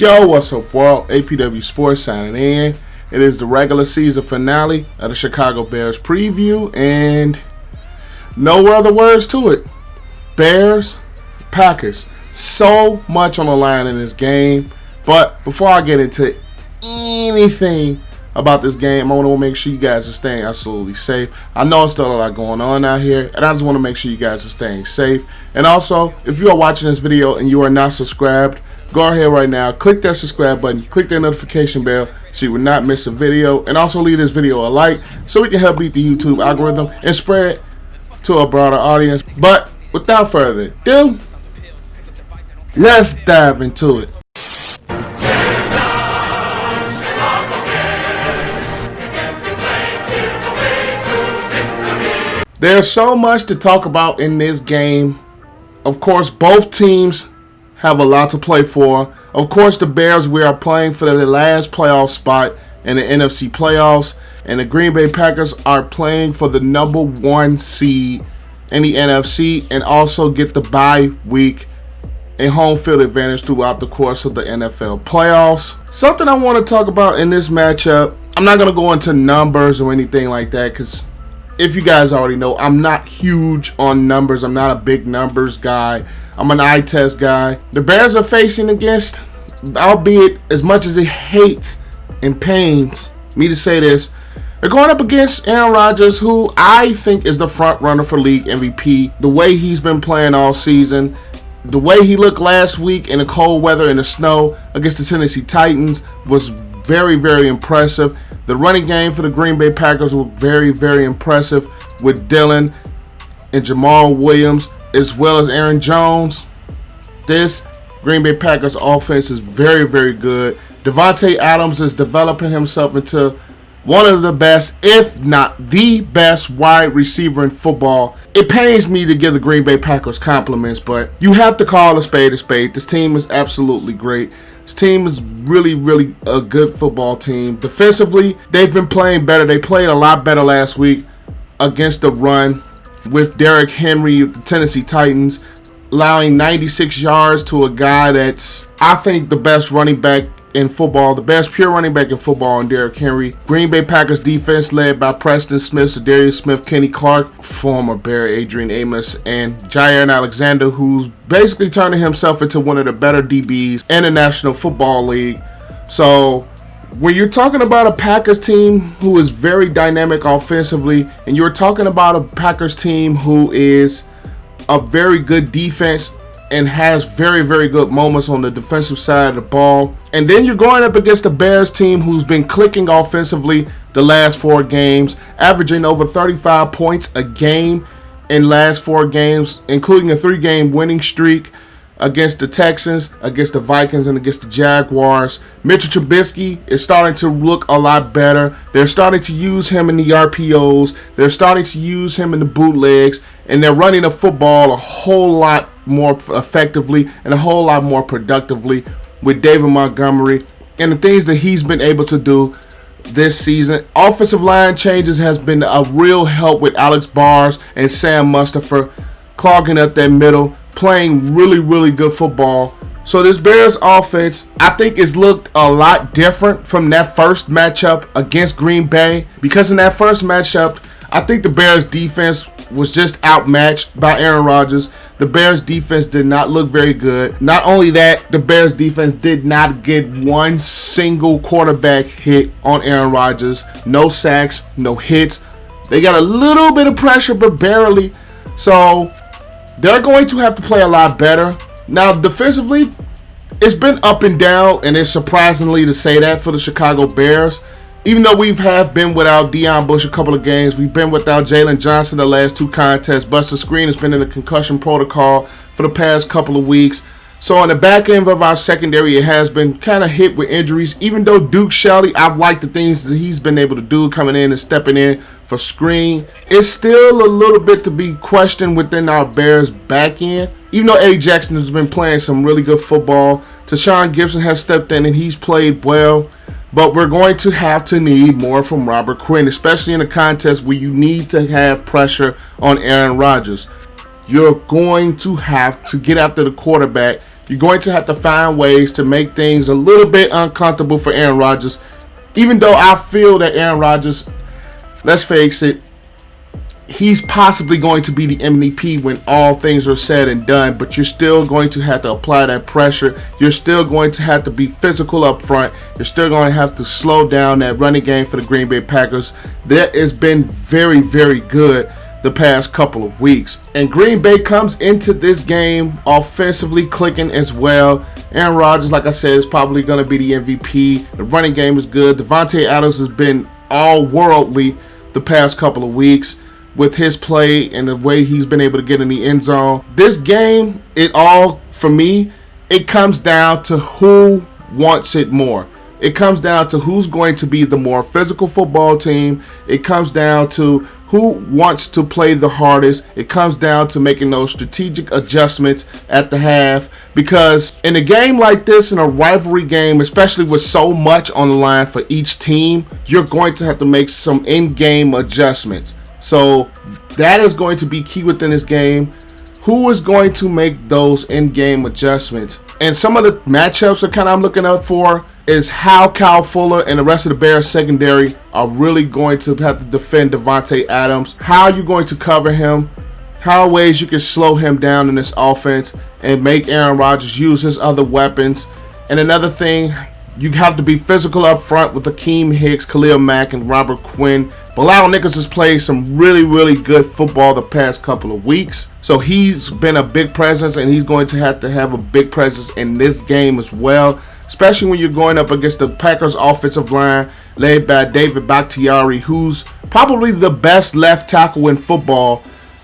Yo, what's up, world? APW Sports signing in. It is the regular season finale of the Chicago Bears preview, and no other words to it. Bears, Packers. So much on the line in this game. But before I get into anything about this game, I want to make sure you guys are staying absolutely safe. I know it's still a lot going on out here, and I just want to make sure you guys are staying safe. And also, if you are watching this video and you are not subscribed, go ahead right now, click that subscribe button, click that notification bell so you will not miss a video, and also leave this video a like so we can help beat the YouTube algorithm and spread to a broader audience. But without further ado, let's dive into it. There's so much to talk about in this game. Of course, both teams have a lot to play for. Of course, the Bears, we are playing for the last playoff spot in the NFC playoffs, and the Green Bay Packers are playing for the number 1 seed in the NFC and also get the bye week and home field advantage throughout the course of the NFL playoffs. Something I want to talk about in this matchup, I'm not going to go into numbers or anything like that because if you guys already know, I'm not huge on numbers. I'm not a big numbers guy. I'm an eye test guy. The Bears are facing against, albeit as much as it hates and pains me to say this, they're going up against Aaron Rodgers, who I think is the front runner for league MVP. The way he's been playing all season, the way he looked last week in the cold weather and the snow against the Tennessee Titans was very, very impressive. The running game for the Green Bay Packers was very, very impressive with Dillon and Jamal Williams as well as Aaron Jones. This Green Bay Packers offense is very, very good. Devontae Adams is developing himself into one of the best, if not the best, wide receiver in football. It pains me to give the Green Bay Packers compliments, but you have to call a spade a spade. This team is absolutely great. This team is really, really a good football team. Defensively, they've been playing better. They played a lot better last week against the run with Derrick Henry of the Tennessee Titans, allowing 96 yards to a guy that's, I think, the best running back in football, the best pure running back in football in Derrick Henry. Green Bay Packers defense led by Preston Smith, Zadarius Smith, Kenny Clark, former Bear Adrian Amos, and Jair Alexander, who's basically turning himself into one of the better DBs in the National Football League. So when you're talking about a Packers team who is very dynamic offensively, and you're talking about a Packers team who is a very good defense and has very, very good moments on the defensive side of the ball, and then you're going up against the Bears team who's been clicking offensively the last 4 games, averaging over 35 points a game in last 4 games, including a 3-game winning streak against the Texans, against the Vikings, and against the Jaguars. Mitch Trubisky is starting to look a lot better. They're starting to use him in the RPOs. They're starting to use him in the bootlegs, and they're running the football a whole lot more effectively and a whole lot more productively with David Montgomery and the things that he's been able to do this season. Offensive line changes has been a real help with Alex Bars and Sam Mustipher clogging up that middle, playing really, really good football. So this Bears offense, I think, has looked a lot different from that first matchup against Green Bay, because in that first matchup, I think the Bears defense was just outmatched by Aaron Rodgers. The Bears defense did not look very good. Not only that, the Bears defense did not get one single quarterback hit on Aaron Rodgers. No sacks, no hits. They got a little bit of pressure, but barely. So they're going to have to play a lot better. Now, defensively, it's been up and down, and it's surprisingly to say that for the Chicago Bears. Even though we have been without Deion Bush a couple of games, we've been without Jalen Johnson the last 2 contests. Buster Screen has been in the concussion protocol for the past couple of weeks. So on the back end of our secondary, it has been kind of hit with injuries. Even though Duke Shelley, I've liked the things that he's been able to do coming in and stepping in for Screen. It's still a little bit to be questioned within our Bears back end. Even though Eddie Jackson has been playing some really good football, Tashawn Gibson has stepped in and he's played well. But we're going to have to need more from Robert Quinn, especially in a contest where you need to have pressure on Aaron Rodgers. You're going to have to get after the quarterback. You're going to have to find ways to make things a little bit uncomfortable for Aaron Rodgers. Even though I feel that Aaron Rodgers, let's face it, he's possibly going to be the MVP when all things are said and done, but you're still going to have to apply that pressure. You're still going to have to be physical up front. You're still going to have to slow down that running game for the Green Bay Packers. That has been very, very good the past couple of weeks. And Green Bay comes into this game offensively clicking as well. Aaron Rodgers, like I said, is probably going to be the MVP. The running game is good. Davante Adams has been all worldly the past couple of weeks with his play and the way he's been able to get in the end zone. This game, for me, it comes down to who wants it more. It comes down to who's going to be the more physical football team. It comes down to who wants to play the hardest. It comes down to making those strategic adjustments at the half. Because in a game like this, in a rivalry game, especially with so much on the line for each team, you're going to have to make some in-game adjustments. So that is going to be key within this game. Who is going to make those in-game adjustments? And some of the matchups that I'm looking up for is how Kyle Fuller and the rest of the Bears secondary are really going to have to defend Davante Adams. How are you going to cover him? How are ways you can slow him down in this offense and make Aaron Rodgers use his other weapons? And another thing, you have to be physical up front with Akiem, Hicks, Khalil, Mack, and Robert Quinn. Bilal Nichols has played some really, really good football the past couple of weeks. So he's been a big presence, and he's going to have a big presence in this game as well, especially when you're going up against the Packers offensive line led by David Bakhtiari, who's probably the best left tackle in football.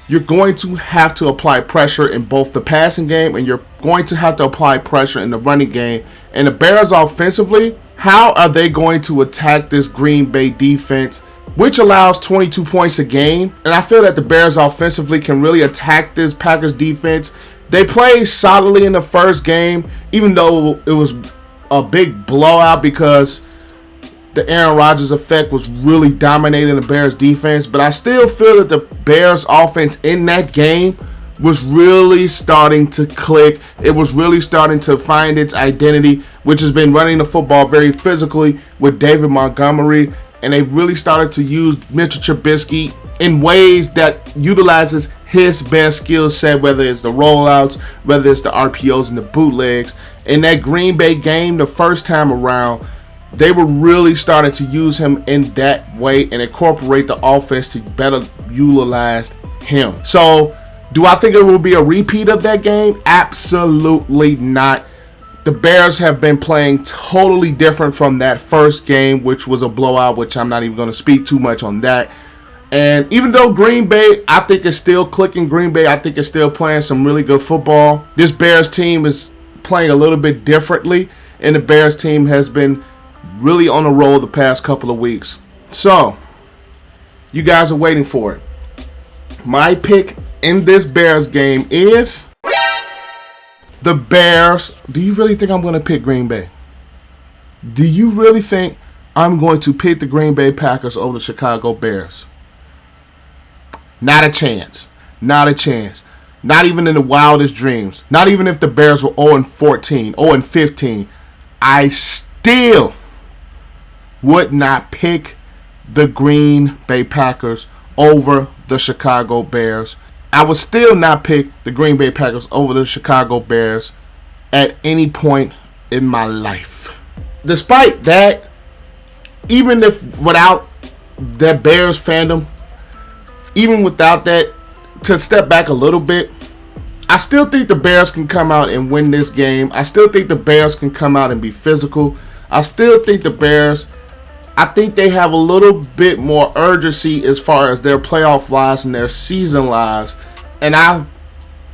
You're going to have to apply pressure in both the passing game, and you're going to have to apply pressure in the running game. And the Bears offensively, how are they going to attack this Green Bay defense, which allows 22 points a game? And I feel that the Bears offensively can really attack this Packers defense. They played solidly in the first game, even though it was a big blowout because the Aaron Rodgers effect was really dominating the Bears defense. But I still feel that the Bears offense in that game was really starting to click. It was really starting to find its identity, which has been running the football very physically with David Montgomery. And they really started to use Mitch Trubisky in ways that utilizes his best skill set, whether it's the rollouts, whether it's the RPOs and the bootlegs. In that Green Bay game, the first time around, they were really starting to use him in that way and incorporate the offense to better utilize him. So, do I think it will be a repeat of that game? Absolutely not. The Bears have been playing totally different from that first game, which was a blowout, which I'm not even going to speak too much on that. And even though Green Bay, I think is still clicking, Green Bay, I think is still playing some really good football. This Bears team is playing a little bit differently, and the Bears team has been really on a roll the past couple of weeks. So, you guys are waiting for it. My pick in this Bears game is the Bears. Do you really think I'm going to pick Green Bay? Do you really think I'm going to pick the Green Bay Packers over the Chicago Bears? Not a chance. Not a chance. Not even in the wildest dreams. Not even if the Bears were 0-14, 0-15. I still would not pick the Green Bay Packers over the Chicago Bears. I would still not pick the Green Bay Packers over the Chicago Bears at any point in my life. Despite that, even if without that Bears fandom, even without that, to step back a little bit, I still think the Bears can come out and win this game. I still think the Bears can come out and be physical. I still think the Bears, I think they have a little bit more urgency as far as their playoff lives and their season lives. And I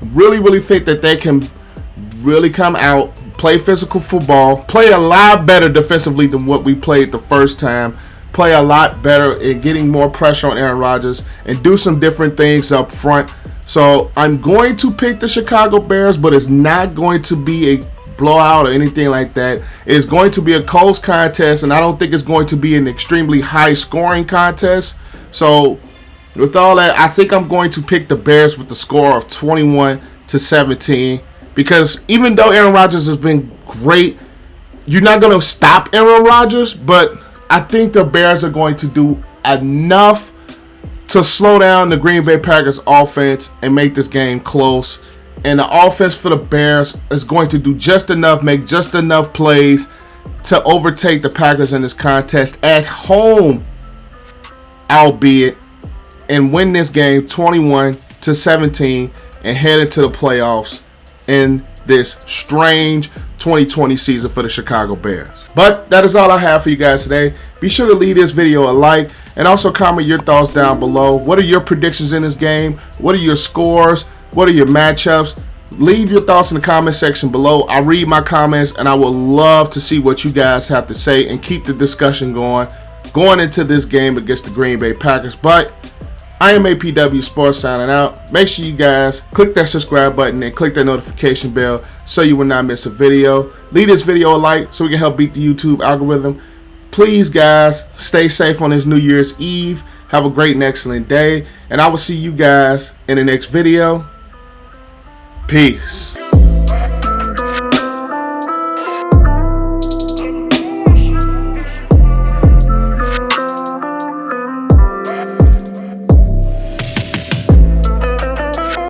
really, really think that they can really come out, play physical football, play a lot better defensively than what we played the first time, play a lot better in getting more pressure on Aaron Rodgers, and do some different things up front. So I'm going to pick the Chicago Bears, but it's not going to be a blowout or anything like that. It's going to be a close contest, and I don't think it's going to be an extremely high scoring contest. So with all that, I think I'm going to pick the Bears with the score of 21-17. Because even though Aaron Rodgers has been great, you're not going to stop Aaron Rodgers, but I think the Bears are going to do enough to slow down the Green Bay Packers offense and make this game close. And the offense for the Bears is going to do just enough, make just enough plays to overtake the Packers in this contest at home, albeit, and win this game 21-17 and head into the playoffs in this strange 2020 season for the Chicago Bears. But that is all I have for you guys today. Be sure to leave this video a like and also comment your thoughts down below. What are your predictions in this game? What are your scores? What are your matchups? Leave your thoughts in the comment section below. I read my comments and I would love to see what you guys have to say and keep the discussion going into this game against the Green Bay Packers. But I am APW Sports signing out. Make sure you guys click that subscribe button and click that notification bell so you will not miss a video. Leave this video a like so we can help beat the YouTube algorithm. Please, guys, stay safe on this New Year's Eve. Have a great and excellent day. And I will see you guys in the next video. Peace.